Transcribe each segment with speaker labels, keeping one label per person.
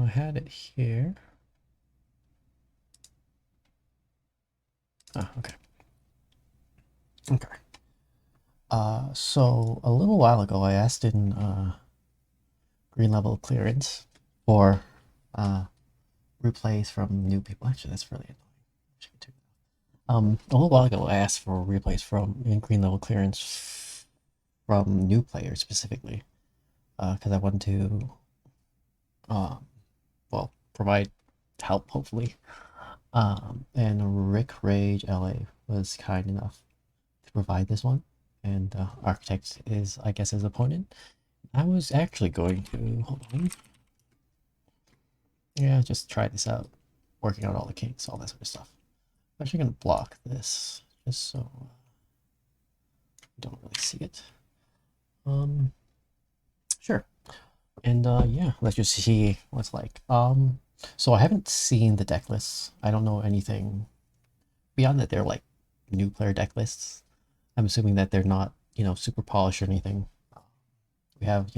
Speaker 1: I had it here. Oh, okay. Okay. So a little while ago, I asked in green level clearance for replays from new people. Actually, that's really annoying. A little while ago, I asked for replays from in green level clearance from new players specifically, because I wanted to, well, provide help hopefully. And Rickragela was kind enough to provide this one, and Architect is, I guess, his opponent. I was actually going to, hold on. Yeah, just try this out. Working out all the kinks, all that sort of stuff. I'm actually going to block this, just so you don't really see it. Sure. And yeah, let's just see what's like. So I haven't seen the deck lists. I don't know anything beyond that. They're like new player deck lists. I'm assuming that they're not, super polished or anything. We have,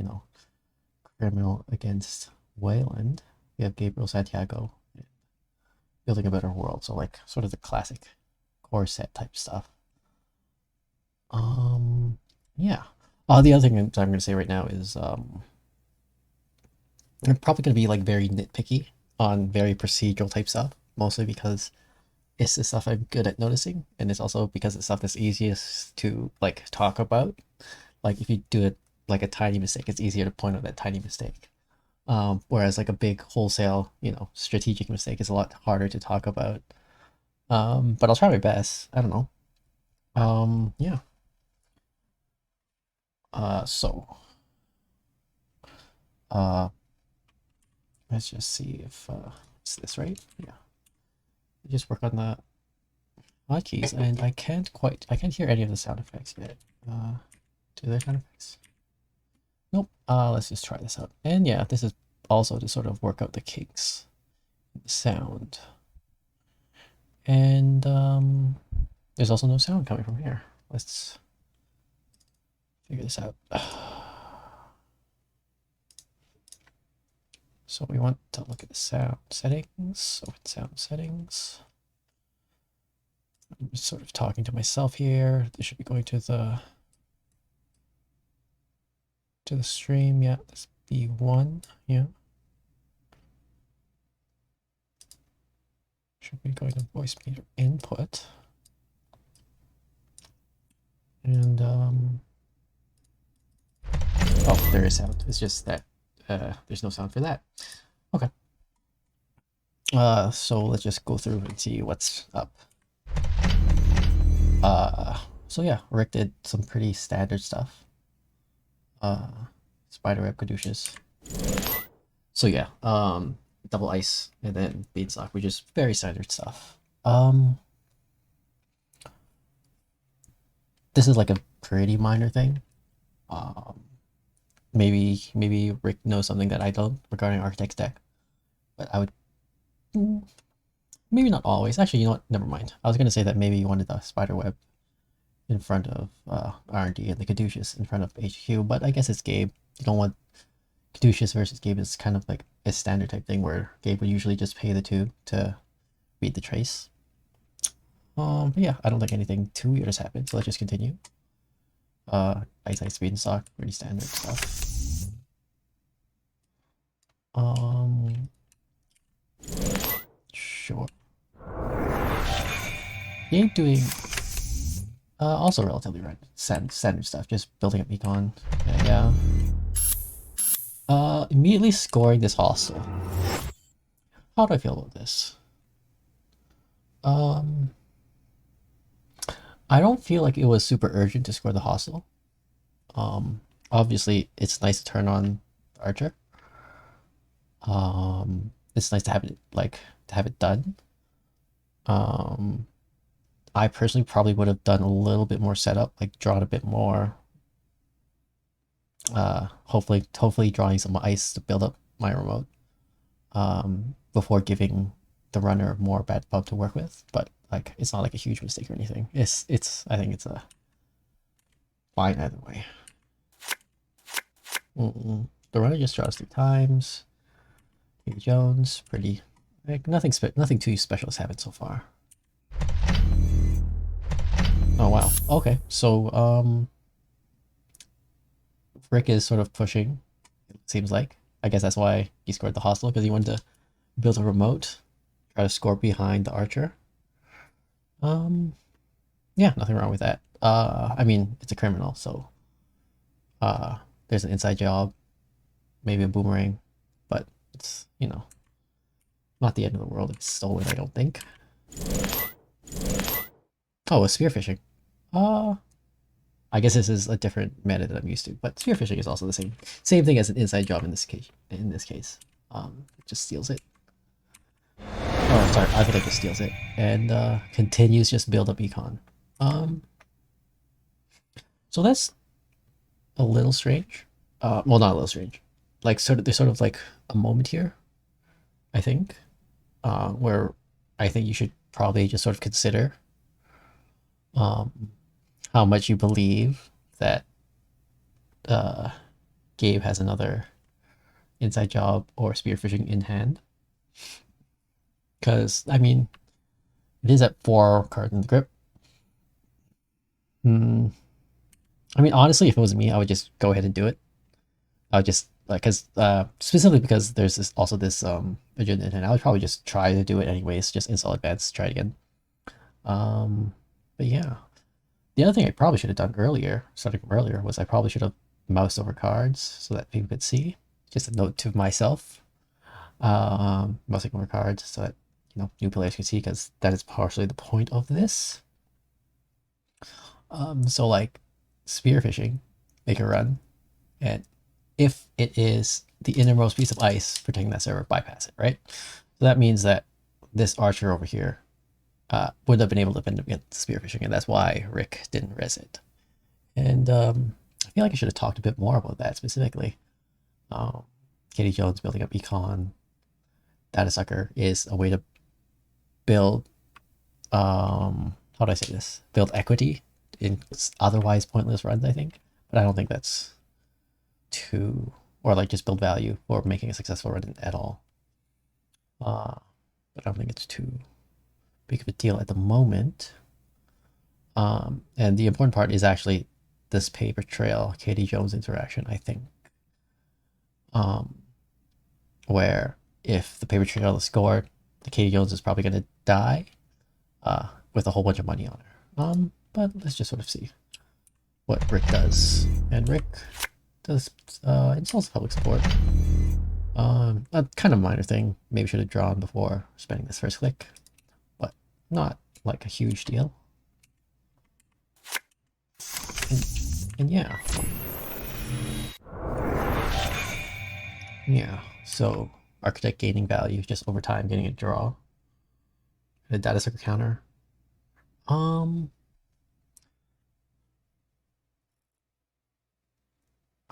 Speaker 1: Criminal against Wayland. We have Gabriel Santiago, Building a Better World. So like sort of the classic core set type stuff. Yeah. The other thing I'm going to say right now is I'm probably going to be like very nitpicky on very procedural type stuff, mostly because it's the stuff I'm good at noticing, and it's also because it's stuff that's easiest to like talk about. Like if you do it like a tiny mistake, it's easier to point out that tiny mistake. Whereas like a big wholesale, strategic mistake is a lot harder to talk about. But I'll try my best. I don't know. Yeah. So let's just see if it's this, right? Yeah. Just work on the hotkeys, and I can't hear any of the sound effects yet. Do there sound effects? Nope. Let's just try this out. And yeah, this is also to sort of work out the kinks, the sound. And there's also no sound coming from here. Let's figure this out. So we want to look at the sound settings. So it's sound settings. I'm just sort of talking to myself here. This should be going to the stream. Yeah, this B1. Yeah. Should be going to voice meter input. And oh, there is sound. It's just that there's no sound for that. Okay. So let's just go through and see what's up. So yeah, Rick did some pretty standard stuff. Spiderweb caduceus. So yeah, double ice and then beanstalk, which is very standard stuff. This is like a pretty minor thing. Maybe Rick knows something that I don't regarding Architect's deck, but I would maybe not always. Actually, you know what? Never mind. I was gonna say that maybe you wanted the spiderweb in front of R&D and the caduceus in front of HQ, but I guess it's Gabe. You don't want caduceus versus Gabe is kind of like a standard type thing where Gabe would usually just pay the 2 to read the trace. But yeah, I don't think anything too weird has happened, so let's just continue. Ice speed and stock, pretty standard stuff. Sure. He ain't doing also relatively standard stuff, just building up econ. Yeah. Immediately scoring this hostile. How do I feel about this? I don't feel like it was super urgent to score the hostile. Obviously it's nice to turn on Archer. It's nice to have it done. I personally probably would have done a little bit more setup, like drawn a bit more. Hopefully drawing some ice to build up my remote. Before giving the runner more bad pub to work with, but like it's not like a huge mistake or anything. I think it's a fine either way. The runner just draws 3 times. Katie Jones, pretty. Like, nothing too special has happened so far. Oh wow. Okay, so Rick is sort of pushing. It seems like. I guess that's why he scored the hostile, because he wanted to build a remote, try to score behind the archer. Yeah, nothing wrong with that. I mean, it's a criminal, so there's an inside job, maybe a boomerang, but it's, you know, not the end of the world if it's stolen, I don't think. Oh, a spearfishing. I guess this is a different meta that I'm used to, but spearfishing is also the same thing as an inside job in this case. It just steals it. Oh, sorry, I think it just steals it and continues just build up econ. So that's a little strange. Well, not a little strange. Like there's sort of like a moment here, I think, where I think you should probably just sort of consider how much you believe that Gabe has another inside job or spearfishing in hand. Because, I mean, it is at 4 cards in the grip. I mean, honestly, if it was me, I would just go ahead and do it. I would just, like, specifically because there's this agenda in hand, I would probably just try to do it anyways, just install advance, try it again. But yeah. The other thing I probably should have done starting earlier, was I probably should have moused over cards so that people could see. Just a note to myself. Mousing over cards so that, you know, new players can see, because that is partially the point of this. So like spearfishing, make a run, and if it is the innermost piece of ice protecting that server, bypass it, right? So that means that this archer over here would have been able to defend against spearfishing, and that's why Rick didn't res it. And I feel like I should have talked a bit more about that specifically. Katie Jones building up econ, Data Sucker is a way to build, how do I say this? Build equity in otherwise pointless runs, I think. But I don't think that's too, or like just build value for making a successful run at all. But I don't think it's too big of a deal at the moment. And the important part is actually this paper trail Katie Jones interaction, I think. Where if the paper trail is scored, the Katie Jones is probably going to die with a whole bunch of money on her. But let's just sort of see what Rick does. And Rick does installs public support. A kind of minor thing. Maybe should have drawn before spending this first click, but not like a huge deal. And yeah. Yeah, so architect gaining value just over time, getting a draw. A data sucker counter.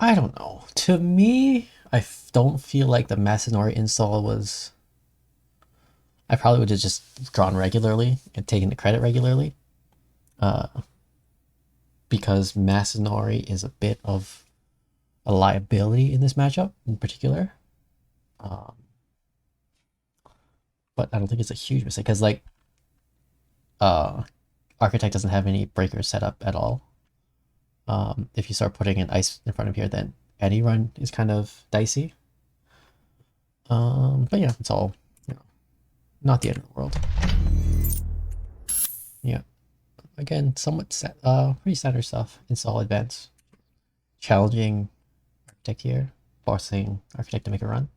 Speaker 1: I don't know. To me, I don't feel like the Masanori install was... I probably would have just drawn regularly and taken the credit regularly. Because Masanori is a bit of a liability in this matchup in particular. But I don't think it's a huge mistake, because like Architect doesn't have any breakers set up at all. If you start putting an ice in front of here, then any run is kind of dicey. But yeah, it's all, you know, not the end of the world. Yeah, again, somewhat pretty standard stuff. Install advance, challenging Architect here, forcing Architect to make a run.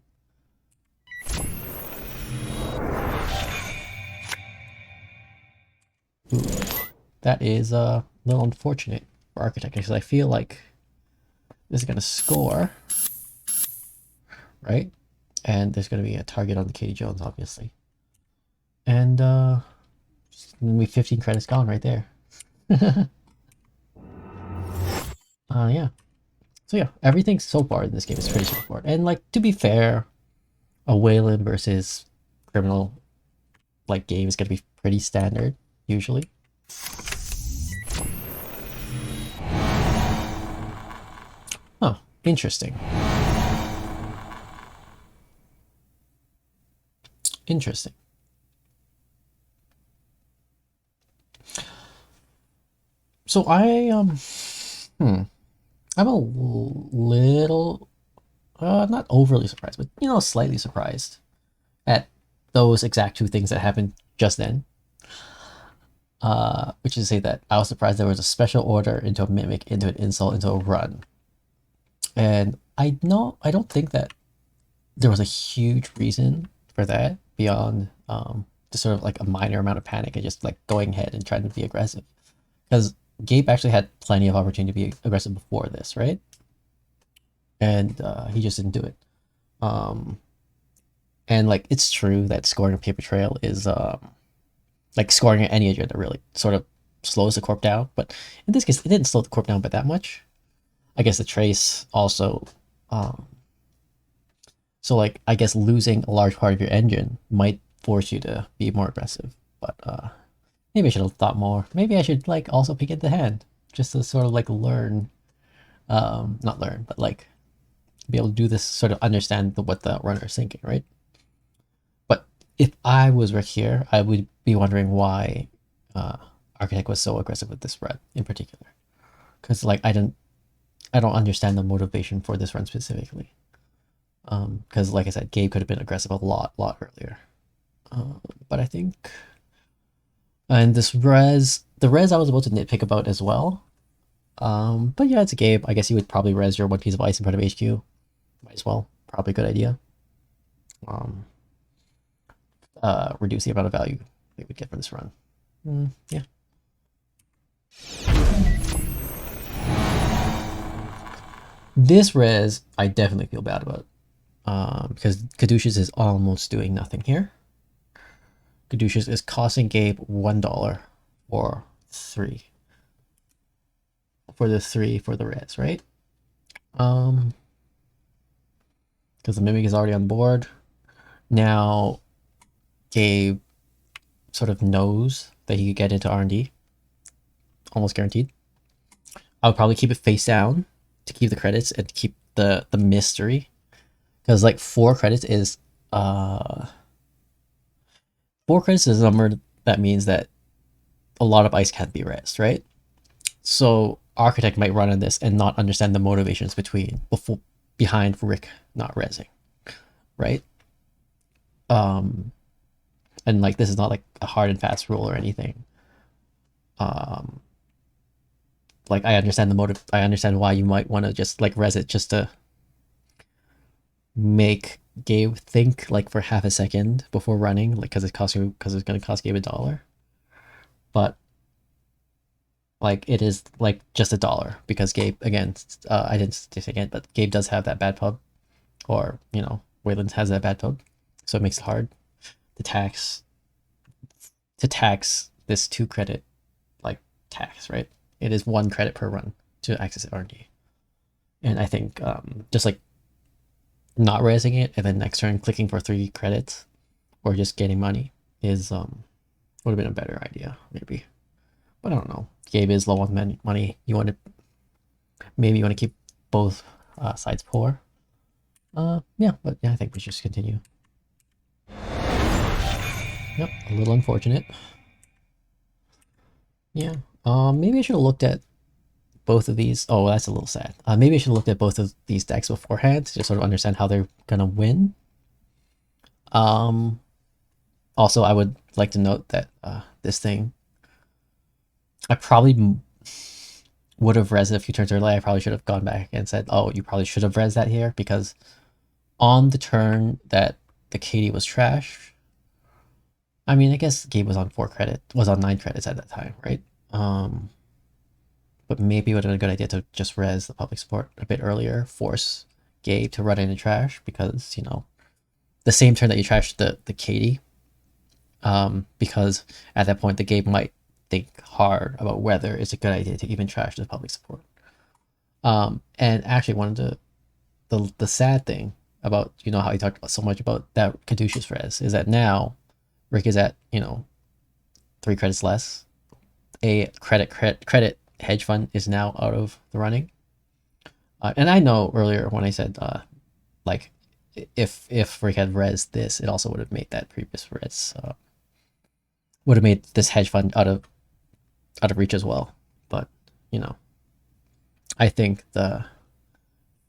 Speaker 1: Ooh, that is a little unfortunate for Architect, because I feel like this is going to score, right? And there's going to be a target on the Katie Jones, obviously. And we 15 credits gone right there. Yeah. So yeah, everything so far in this game is pretty straightforward. And like, to be fair, a Wayland versus criminal like game is going to be pretty standard usually. Oh, interesting. Interesting. So I'm a little not overly surprised, but slightly surprised at those exact two things that happened just then. Which is to say that I was surprised there was a special order into a mimic, into an insult, into a run. And I don't think that there was a huge reason for that beyond just sort of like a minor amount of panic and just like going ahead and trying to be aggressive. Because Gabe actually had plenty of opportunity to be aggressive before this, right? And he just didn't do it. And like it's true that scoring a paper trail is like scoring any agenda really sort of slows the corp down, but in this case it didn't slow the corp down by that much. I guess the trace also so like I guess losing a large part of your engine might force you to be more aggressive, but maybe I should have thought more. Maybe I should like also peek at the hand just to sort of like learn not learn, but like be able to do this, sort of understand what the runner is thinking, right? But if I was Rick here, I would be wondering why Architect was so aggressive with this run in particular, because like I don't understand the motivation for this run specifically. Because like I said, Gabe could have been aggressive a lot earlier. But I think, and this the res I was about to nitpick about as well. But yeah, it's a Gabe. I guess you would probably res your one piece of ice in front of HQ. Might as well. Probably a good idea. Reduce the amount of value they would get from this run. Yeah. This res, I definitely feel bad about. Because Caduceus is almost doing nothing here. Caduceus is costing Gabe $1 for 3. For the 3 for the res, right? Because the Mimic is already on board. Now, Gabe sort of knows that he could get into R&D. Almost guaranteed. I would probably keep it face down to keep the credits and to keep the mystery. Because like 4 credits is 4 credits is a number that means that a lot of ice can't be resed, right? So Architect might run on this and not understand the motivations behind Rick not resing, right? And like this is not like a hard and fast rule or anything. Like I understand the motive. I understand why you might want to just like res it just to make Gabe think like for half a second before running, like because it's going to cost Gabe $1. But like it is like just $1 because Gabe, again, I didn't say again, but Gabe does have that bad pub, or Wayland has that bad pub, so it makes it hard to tax this 2 credit like tax, right? It is 1 credit per run to access R&D, and I think just like not raising it and then next turn clicking for 3 credits or just getting money is would have been a better idea maybe, but I don't know. Gabe is low on money. Maybe you want to keep both sides poor. Yeah, but yeah, I think we should just continue. Yep, a little unfortunate. Yeah, maybe I should have looked at both of these. Oh, that's a little sad. Maybe I should have looked at both of these decks beforehand to sort of understand how they're gonna win. Also, I would like to note that this thing, I probably would have res it a few turns early. I probably should have gone back and said, oh, you probably should have res that here, because on the turn that the KD was trash, I mean, I guess Gabe was on 9 credits at that time, right? But maybe it would have been a good idea to just res the public support a bit earlier, force Gabe to run into trash, because, the same turn that you trashed the KD, because at that point the Gabe might think hard about whether it's a good idea to even trash the public support. And actually one of the sad thing about, how you talked about so much about that Caduceus res is that now Rick is at, 3 credits less. A credit hedge fund is now out of the running. And I know earlier when I said, like, if Rick had res this, it also would have made that previous res would have made this hedge fund out of reach as well. But you know, I think the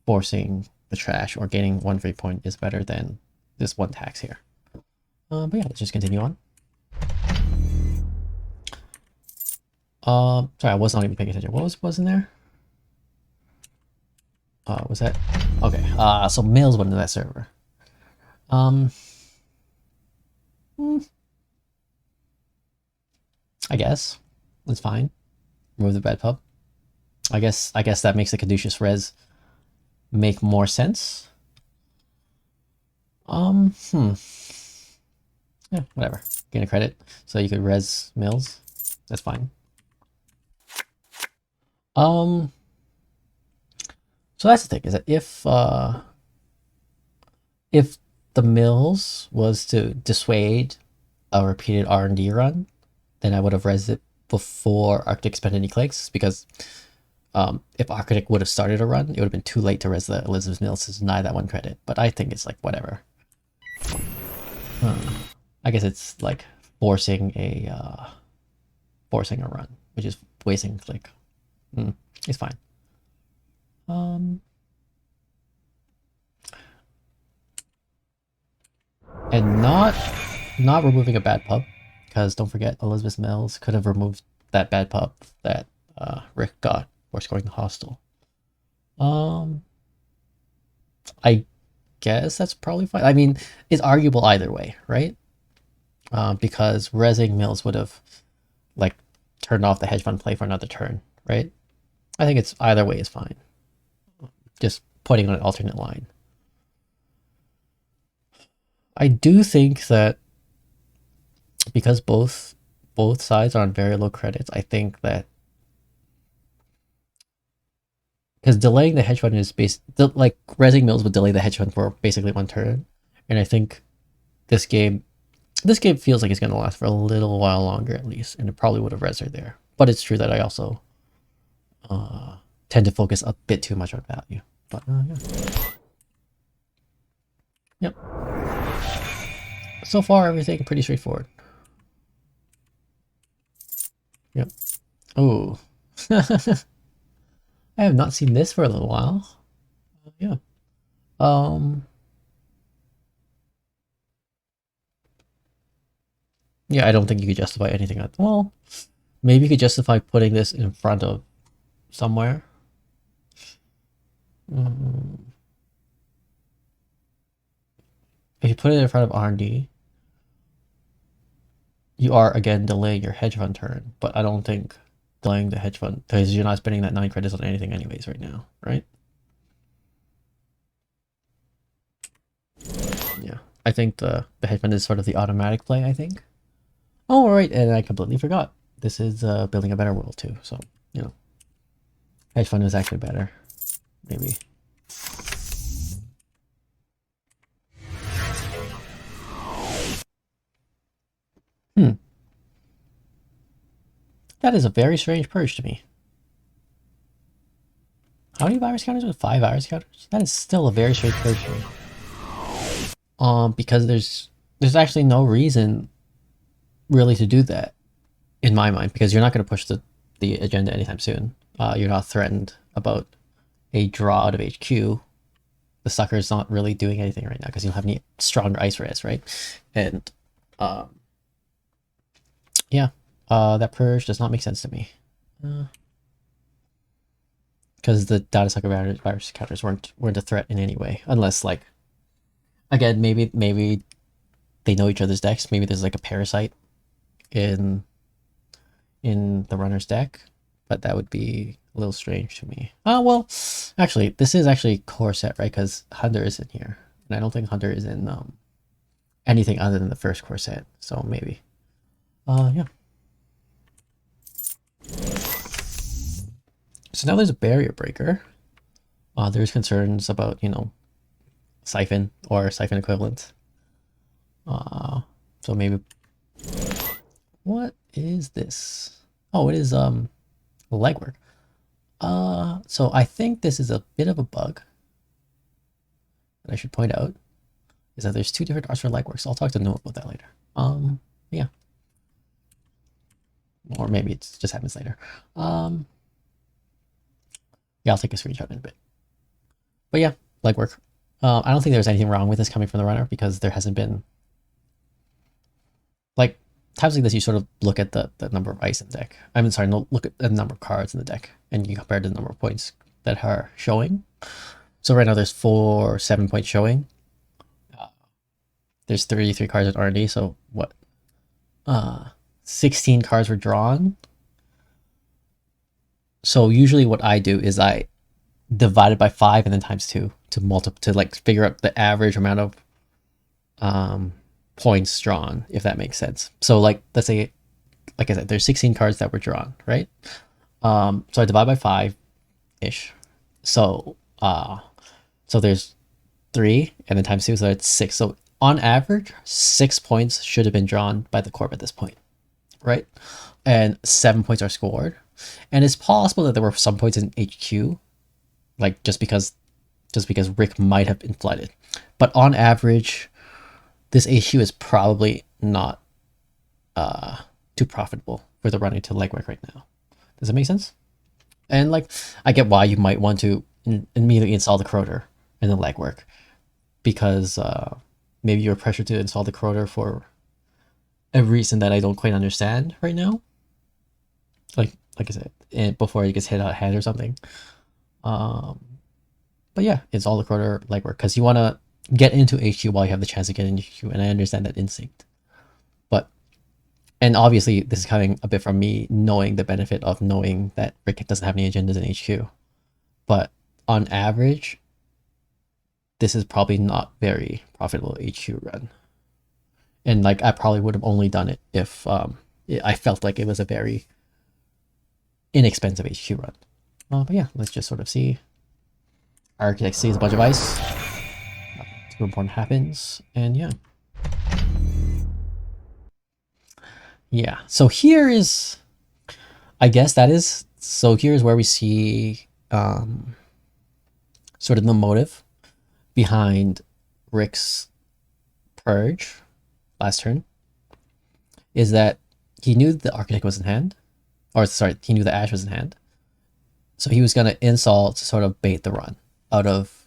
Speaker 1: forcing the trash or getting 1 free point is better than this 1 tax here. But yeah, let's just continue on. Sorry, I was not even paying attention. What was in there? Was that okay? So Mails went into that server. I guess it's fine. Remove the bad pub. I guess that makes the caduceus res make more sense. Yeah, whatever. Gain a credit, so you could res Mills. That's fine. So that's the thing, is that if the Mills was to dissuade a repeated R&D run, then I would have res it before Arctic spent any clicks, because if Arctic would have started a run, it would have been too late to res the Elizabeth Mills to deny that 1 credit. But I think it's like whatever. I guess it's like forcing a run, which is wasting a click. It's fine. And not removing a bad pub, because don't forget, Elizabeth Mills could have removed that bad pub that Rick got for scoring the hostile. I guess that's probably fine. I mean, it's arguable either way, right? Because resing Mills would have like turned off the hedge fund play for another turn, right? I think it's either way is fine. Just putting on an alternate line. I do think that because both sides are on very low credits, I think that because delaying the hedge fund is like resing Mills would delay the hedge fund for basically 1 turn, and I think this game feels like it's going to last for a little while longer at least, and it probably would have res her there. But it's true that I also tend to focus a bit too much on value. But yeah. Yep. So far, everything pretty straightforward. Yep. Oh. I have not seen this for a little while. Yeah. Yeah, I don't think you could justify anything. Well, maybe you could justify putting this in front of somewhere. If you put it in front of R&D, you are again delaying your hedge fund turn, but I don't think delaying the hedge fund, because you're not spending that 9 credits on anything anyways right now, right? Yeah, I think the hedge fund is sort of the automatic play, I think. Oh, right, and I completely forgot. This is building a better world too, so, you know, hedge fund is actually better, maybe. That is a very strange purge to me. How many virus counters with 5 virus counters? That is still a very strange purge to me. Because there's actually no reason really to do that in my mind, because you're not going to push the agenda anytime soon. You're not threatened about a draw out of HQ. The sucker's not really doing anything right now because you don't have any stronger ice res, right? And yeah, that purge does not make sense to me. Because the data sucker virus counters weren't a threat in any way, unless like, again, maybe they know each other's decks. Maybe there's like a parasite in the runner's deck, but that would be a little strange to me. Oh, well, actually, this is actually core set, right? Because Hunter is in here, and I don't think Hunter is in anything other than the first core set, so maybe. Yeah. So now there's a barrier breaker. There's concerns about, you know, siphon or siphon equivalent. So maybe, what is this? Oh, it is legwork. So I think this is a bit of a bug that I should point out. is that there's two different arts for legwork. So I'll talk to Noah about that later. Yeah. Or maybe it just happens later. Yeah, I'll take a screenshot in a bit. But yeah, legwork. I don't think there's anything wrong with this coming from the runner because there hasn't been, like, times like this you sort of look at the number of ice in the deck. I mean, sorry, no, look at the number of cards in the deck and you compare it to the number of points that are showing. So right now there's 7 points showing. There's 33 cards at R&D, so what? 16 cards were drawn. So usually what I do is I divide it by 5 and then times 2 to like figure out the average amount of points drawn, if that makes sense. So like, let's say, like I said, there's 16 cards that were drawn, right? So I divide by 5-ish. So there's 3 and then times 2, so it's 6. So on average, 6 points should have been drawn by the corp at this point, right? And 7 points are scored. And it's possible that there were some points in HQ, like just because Rick might have been flooded. But on average, this HQ is probably not too profitable for the running to legwork right now. Does that make sense? And like, I get why you might want to immediately install the Croter in the legwork, because maybe you're pressured to install the Croter for a reason that I don't quite understand right now. Like I said, before it gets hit out of hand or something. But yeah, it's all the Croter legwork because you want to get into HQ while you have the chance to get into HQ, and I understand that instinct. And obviously this is coming a bit from me knowing the benefit of knowing that Rick doesn't have any agendas in HQ. But on average, this is probably not very profitable HQ run. And like, I probably would have only done it if I felt like it was a very inexpensive HQ run. But yeah, let's just sort of see. Architect sees a bunch of ice. Nothing too important happens. And yeah. Yeah, so here is, I guess that is, so here's where we see sort of the motive behind Rick's purge last turn, is that he knew the Architect was in hand, or sorry, he knew the Ash was in hand, so he was going to install to sort of bait the run out of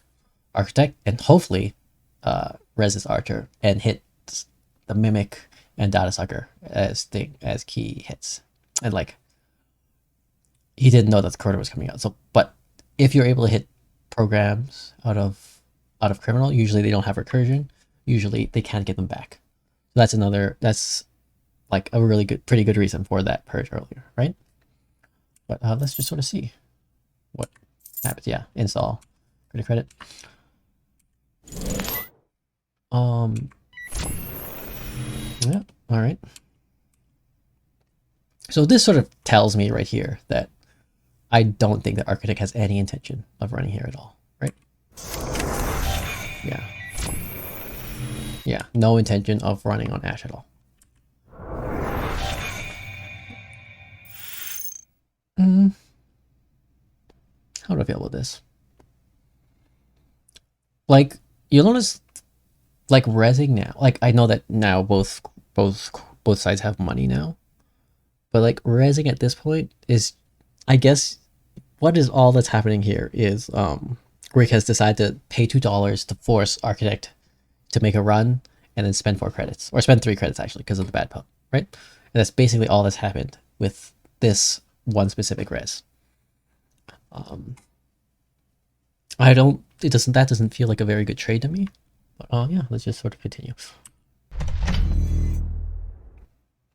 Speaker 1: Architect and hopefully res his Archer and hit the Mimic and Data Sucker as key hits. And like, he didn't know that the Croter was coming out. So, but if you're able to hit programs out of Criminal, usually they don't have recursion. Usually they can't get them back. So that's like a really pretty good reason for that purge earlier, right? But let's just sort of see what happens. Yeah, install credit. Yeah, all right. So this sort of tells me right here that I don't think that Architect has any intention of running here at all, right? Yeah. Yeah, no intention of running on Ash at all. How do I feel about this? Like, you'll notice, like, resing now, like, I know that now both sides have money now, but like, resing at this point is, I guess, what is all that's happening here is Rick has decided to pay $2 to force Architect to make a run and then spend 4 credits, or spend 3 credits actually because of the bad pump, right? And that's basically all that's happened with this one specific res. That doesn't feel like a very good trade to me. But yeah, let's just sort of continue.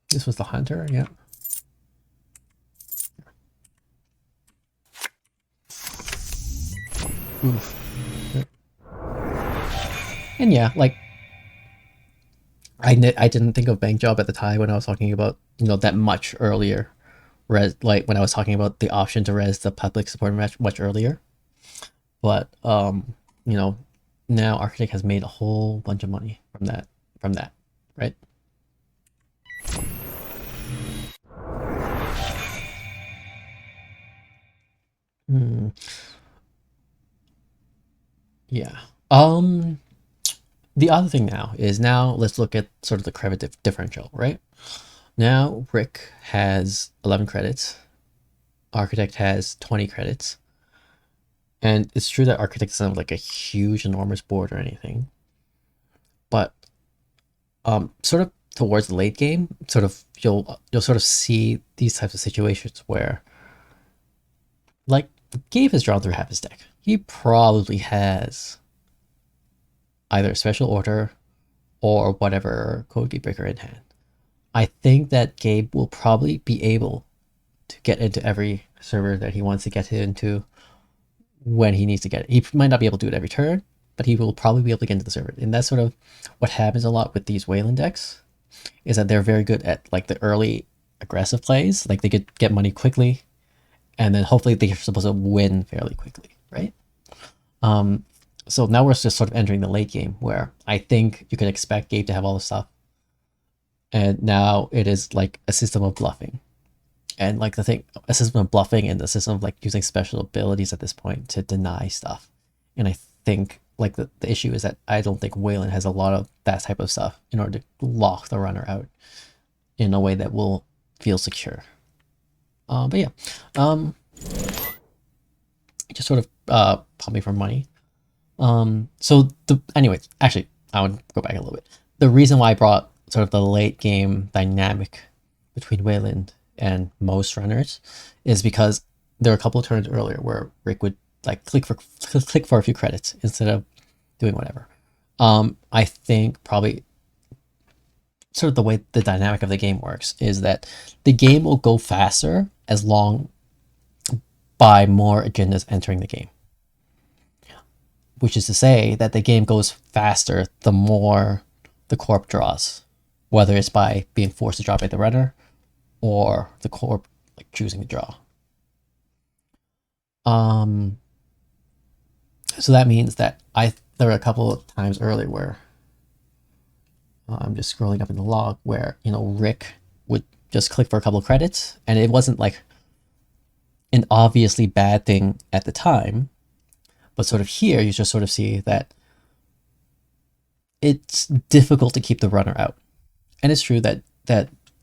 Speaker 1: This was the Hunter, yeah. Oof. And yeah, like, I didn't think of bank job at the time when I was talking about, you know, that much earlier. Like when I was talking about the option to res the public support much earlier. But you know, now Architect has made a whole bunch of money from that, right? Yeah. The other thing now is let's look at sort of the credit differential, right? Now Rick has 11 credits, Architect has 20 credits, and it's true that Architect doesn't have like a huge, enormous board or anything, but sort of towards the late game, sort of you'll sort of see these types of situations where, like, Gabe has drawn through half his deck. He probably has either a special order or whatever Code Gatebreaker in hand. I think that Gabe will probably be able to get into every server that he wants to get into when he needs to get it. He might not be able to do it every turn, but he will probably be able to get into the server. And that's sort of what happens a lot with these Wayland decks, is that they're very good at like the early aggressive plays. Like they could get money quickly, and then hopefully they're supposed to win fairly quickly, right? So now we're just sort of entering the late game where I think you can expect Gabe to have all the stuff. And now it is like a system of bluffing. And like a system of bluffing and a system of like using special abilities at this point to deny stuff. And I think like the issue is that I don't think Wayland has a lot of that type of stuff in order to lock the runner out in a way that will feel secure. But yeah, just sort of pumping for money. Anyways, actually, I would go back a little bit. The reason why I brought sort of the late game dynamic between Wayland and most runners is because there were a couple of turns earlier where Rick would like click for a few credits instead of doing whatever. I think probably sort of the way the dynamic of the game works is that the game will go faster as long by more agendas entering the game. Which is to say that the game goes faster the more the corp draws, whether it's by being forced to draw by the runner or the corp like choosing to draw. So that means that there were a couple of times earlier where I'm just scrolling up in the log where, you know, Rick would just click for a couple of credits, and it wasn't like an obviously bad thing at the time, but sort of here you just sort of see that it's difficult to keep the runner out. And it's true that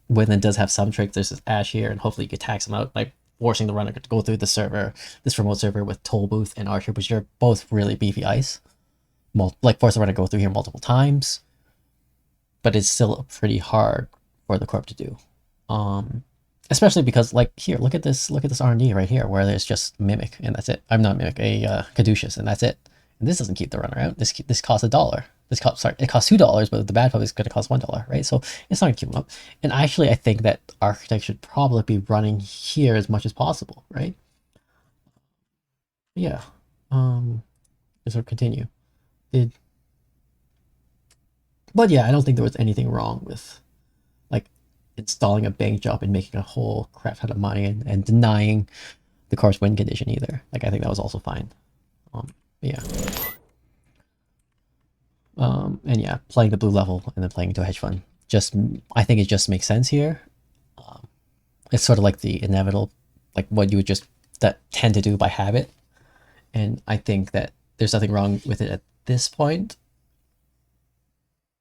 Speaker 1: Wayland does have some tricks. There's this Ash here, and hopefully you can tax him out, like forcing the runner to go through the server, this remote server with Toll Booth and Archer, which are both really beefy ice. Like force the runner to go through here multiple times, but it's still pretty hard for the corp to do. Especially because like here, look at this R&D right here, where there's just Mimic and that's it. I'm not Mimic, a Caduceus, and that's it. And this doesn't keep the runner out. This costs $1. It costs $2, but the bad pub is going to cost $1, right? So it's not going to keep them up. And actually, I think that Architect should probably be running here as much as possible, right? Yeah. Let's sort of continue. But yeah, I don't think there was anything wrong with like installing a bank job and making a whole crap ton of money and denying the car's win condition either. Like I think that was also fine. Yeah. And yeah, playing the blue level and then playing into a hedge fund. I think it just makes sense here. It's sort of like the inevitable, like what you would just tend to do by habit. And I think that there's nothing wrong with it at this point.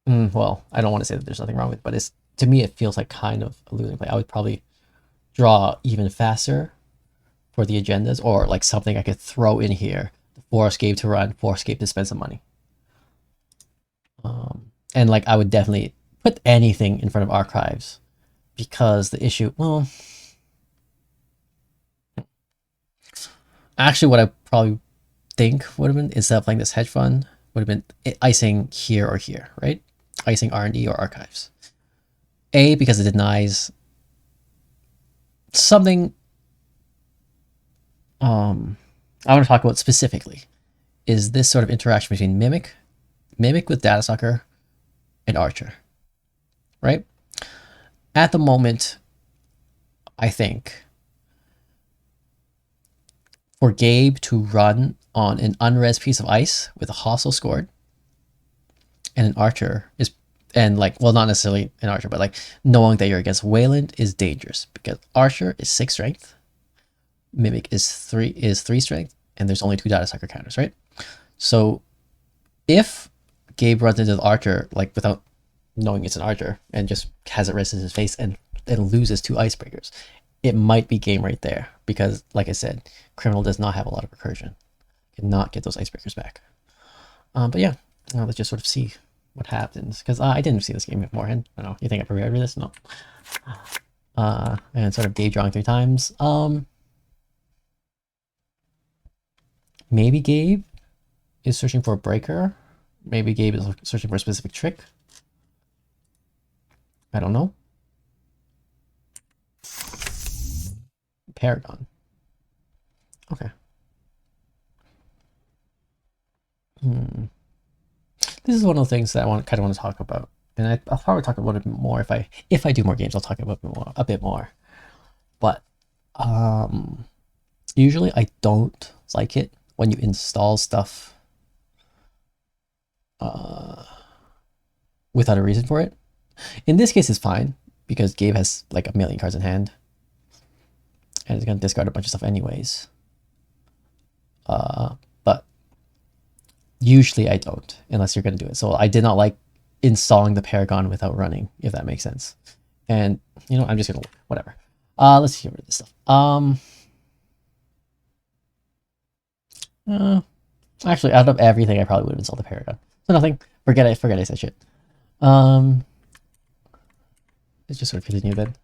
Speaker 1: Well, I don't want to say that there's nothing wrong with it, but to me, it feels like kind of a losing play. I would probably draw even faster for the agendas, or like something I could throw in here to force Gabe to run, force Gabe to spend some money. And like I would definitely put anything in front of archives, because the issue, well, actually what I probably think would have been, instead of playing this hedge fund, would have been icing here or here, right? Icing R&D or archives. A, because it denies something I want to talk about specifically is this sort of interaction between Mimic with Data Sucker and Archer, right? At the moment, I think for Gabe to run on an unres piece of ice with a hostile scored and an Archer is, and like, well, not necessarily an Archer, but like knowing that you're against Wayland is dangerous, because Archer is 6 strength, Mimic is 3 strength, and there's only 2 Data Sucker counters, right? So if Gabe runs into the archer like without knowing it's an archer and just has it rest in his face and loses 2 icebreakers, it might be game right there because, like I said, Criminal does not have a lot of recursion, cannot get those icebreakers back. But yeah, let's just sort of see what happens because I didn't see this game beforehand. I don't know. You think I prepared for this? No. And sort of Gabe drawing 3 times. Maybe Gabe is searching for a breaker. Maybe Gabe is searching for a specific trick. I don't know. Paragon. Okay. This is one of the things that I kind of want to talk about, and I'll probably talk about it more if I do more games. I'll talk about it a bit more. But usually I don't like it when you install stuff without a reason for it. In this case, it's fine because Gabe has like a million cards in hand, and it's gonna discard a bunch of stuff anyways. But usually I don't, unless you're gonna do it. So I did not like installing the Paragon without running, if that makes sense. And you know, I'm just gonna whatever. Let's get rid of this stuff. Actually, out of everything, I probably would have installed the Paragon. So nothing. Forget I said shit. Let's just sort of continue then.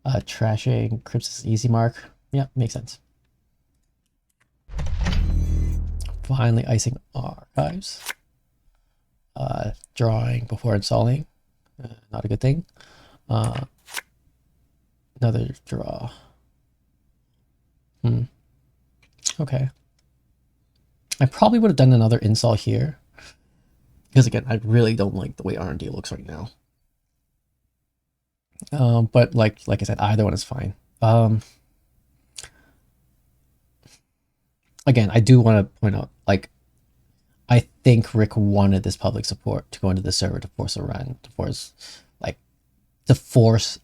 Speaker 1: Trashing Crypt's easy mark. Yeah, makes sense. Finally icing archives. Drawing before installing. Not a good thing. Another draw. Okay. I probably would have done another install here. Because again, I really don't like the way R&D looks right now. But like I said, either one is fine. Again, I do want to point out, like, I think Rick wanted this public support to go into the server to force a run, to force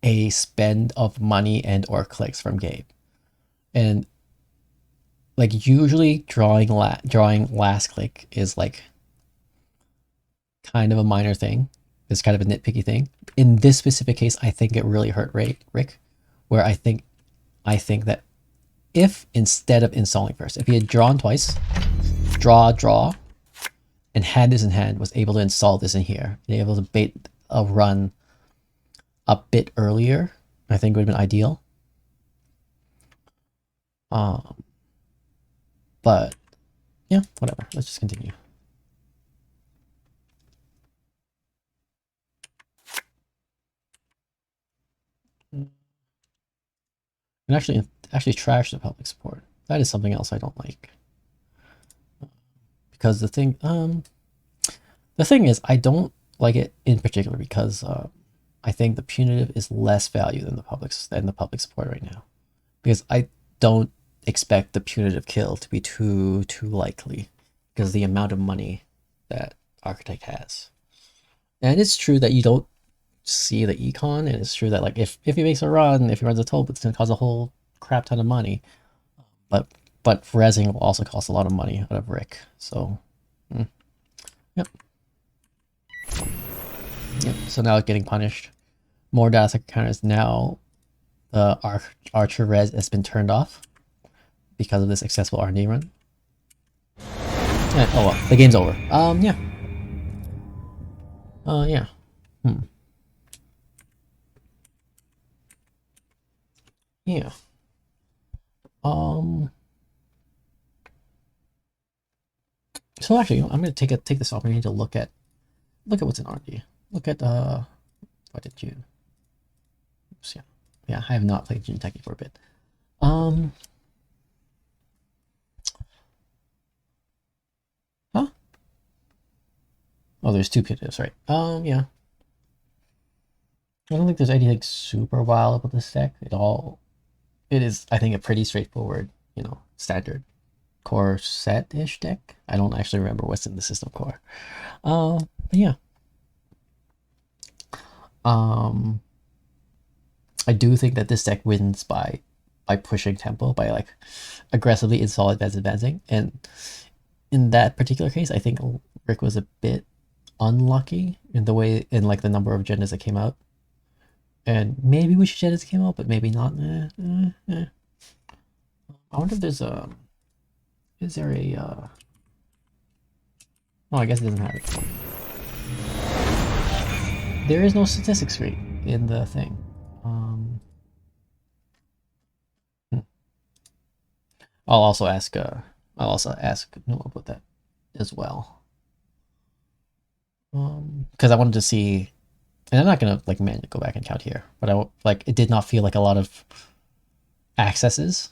Speaker 1: a spend of money and or clicks from Gabe. And like usually drawing last click is like kind of a minor thing. It's kind of a nitpicky thing. In this specific case, I think it really hurt Rick, where I think that if instead of installing first, if he had drawn twice, draw, and had this in hand, was able to install this in here, and able to bait a run a bit earlier, I think would have been ideal. But yeah, whatever. Let's just continue. And actually trash the public support. That is something else I don't like. Because the thing is, I don't like it in particular because I think the punitive is less value than the public support right now. Because I don't expect the punitive kill to be too likely because of the amount of money that Architect has. And it's true that you don't see the econ, and it's true that like if he makes a run, if he runs a toll, it's gonna cause a whole crap ton of money. But rezzing will also cost a lot of money out of Rick. So yep. So now it's getting punished. More data counters. Now the Archer res has been turned off because of this successful R&D run. And, oh well, the game's over. Yeah. Yeah. Yeah. So actually, I'm gonna take this opportunity to look at what's in R&D. Look at what did you? Oops, yeah. I have not played June Techie for a bit. Huh? Oh, there's 2 punitives, right? Yeah. I don't think there's anything super wild about this deck. It is, I think, a pretty straightforward, standard core set-ish deck. I don't actually remember what's in the system core. But yeah. I do think that this deck wins by pushing tempo, by like aggressively installing advancing, and in that particular case, I think Rick was a bit unlucky in the way, in like the number of agendas that came out. And maybe which agendas came out, but maybe not. I wonder if there's a, is there a, oh, I guess it doesn't have it. There is no statistics screen in the thing. I'll also ask Noah about that as well. Because I wanted to see, and I'm not gonna like manually go back and count here, but it did not feel like a lot of accesses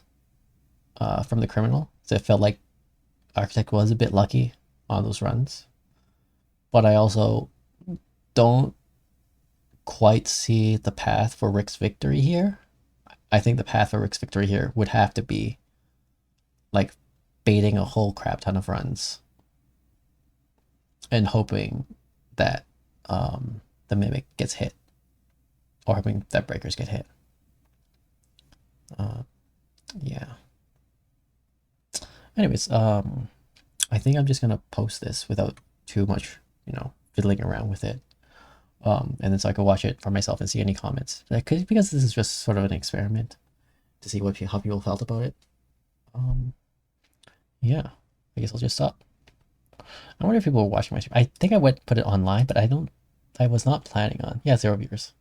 Speaker 1: from the criminal. So it felt like Architect was a bit lucky on those runs. But I also don't quite see the path for Rick's victory here. I think the path for Rick's victory here would have to be like baiting a whole crap ton of runs and hoping that the Mimic gets hit, or hoping that breakers get hit. Yeah. Anyways, I think I'm just gonna post this without too much, fiddling around with it. And then so I can watch it for myself and see any comments. Because this is just sort of an experiment to see how people felt about it. Yeah, I guess I'll just stop. I wonder if people were watching my stream. I think I put it online, but I was not planning on. Yeah, 0 viewers.